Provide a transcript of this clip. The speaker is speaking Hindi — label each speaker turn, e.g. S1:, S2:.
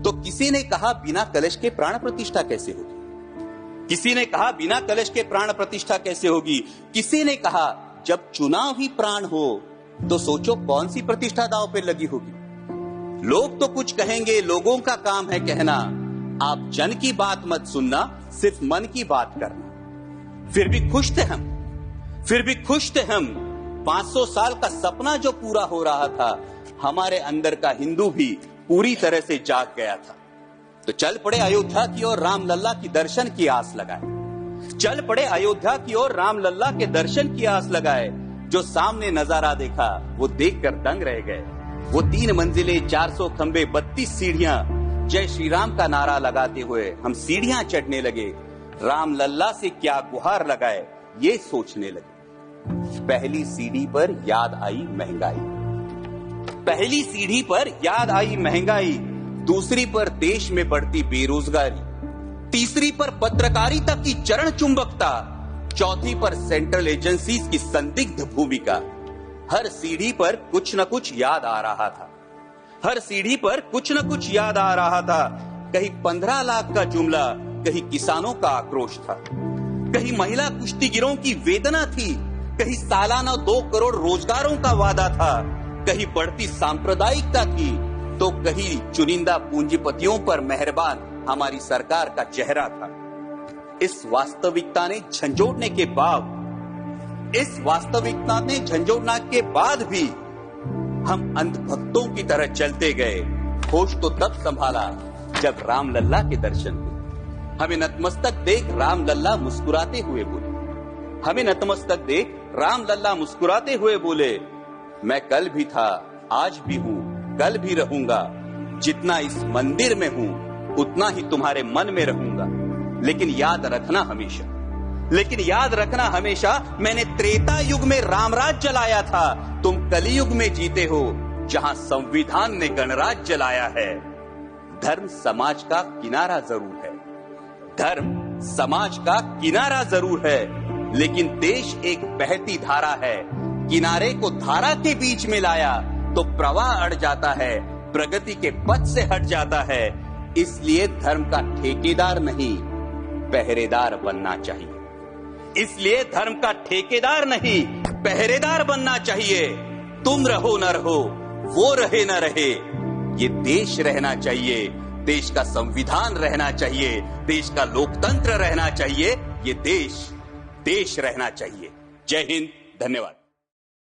S1: तो किसी ने कहा बिना कलश के प्राण प्रतिष्ठा कैसे होगी, किसी ने कहा बिना कलश के प्राण प्रतिष्ठा कैसे होगी, किसी ने कहा जब चुनाव ही प्राण हो तो सोचो कौन सी प्रतिष्ठा दांव पे लगी होगी। लोग तो कुछ कहेंगे, लोगों का काम है कहना, आप जन की बात मत सुनना, सिर्फ मन की बात करना। फिर भी खुश थे हम 500 साल का सपना जो पूरा हो रहा था, हमारे अंदर का हिंदू भी पूरी तरह से जाग गया था। तो चल पड़े अयोध्या की ओर राम लल्ला की दर्शन की आस लगाए, चल पड़े अयोध्या की ओर राम लल्ला के दर्शन की आस लगाए। जो सामने नजारा देखा वो देखकर दंग रह गए। वो 3 मंजिलें, 400 खंबे, 32 सीढ़ियां, जय श्री राम का नारा लगाते हुए हम सीढ़ियां चढ़ने लगे। राम लल्ला से क्या गुहार लगाए ये सोचने लगे। पहली सीढ़ी पर याद आई महंगाई, पहली सीढ़ी पर याद आई महंगाई, दूसरी पर देश में बढ़ती बेरोजगारी, तीसरी पर पत्रकारिता की चरण चुंबकता, चौथी पर सेंट्रल एजेंसीज की संदिग्ध भूमिका। हर सीढ़ी पर कुछ न कुछ याद आ रहा था, हर सीढ़ी पर कुछ न कुछ याद आ रहा था। कहीं 15 लाख का जुमला, कहीं किसानों का आक्रोश था, कहीं महिला कुश्तीगिरों की वेदना थी, कहीं सालाना 2 करोड़ रोजगारों का वादा था, कहीं बढ़ती सांप्रदायिकता थी, तो कहीं चुनिंदा पूंजीपतियों पर मेहरबान हमारी सरकार का चेहरा था। इस वास्तविकता ने झंझोड़ने के बाद भी हम अंधभक्तों की तरह चलते गए। होश तो तब संभाला जब राम लल्ला के दर्शन हुए। हमें नतमस्तक देख राम लल्ला मुस्कुराते हुए बोले, हमें नतमस्तक देख राम लल्ला मुस्कुराते हुए बोले, मैं कल भी था, आज भी हूँ, कल भी रहूंगा। जितना इस मंदिर में हूँ उतना ही तुम्हारे मन में रहूंगा। लेकिन याद रखना हमेशा मैंने त्रेता युग में रामराज जलाया था, तुम कलयुग में जीते हो जहां संविधान ने गणराज जलाया है। धर्म समाज का किनारा जरूर है, धर्म समाज का किनारा जरूर है, लेकिन देश एक बहती धारा है। किनारे को धारा के बीच में लाया तो प्रवाह अड़ जाता है, प्रगति के पथ से हट जाता है। इसलिए धर्म का ठेकेदार नहीं, पहरेदार बनना चाहिए। इसलिए धर्म का ठेकेदार नहीं, पहरेदार बनना चाहिए। तुम रहो न रहो, वो रहे न रहे, ये देश रहना चाहिए, देश का संविधान रहना चाहिए, देश का लोकतंत्र रहना चाहिए, ये देश रहना चाहिए। जय हिंद, धन्यवाद।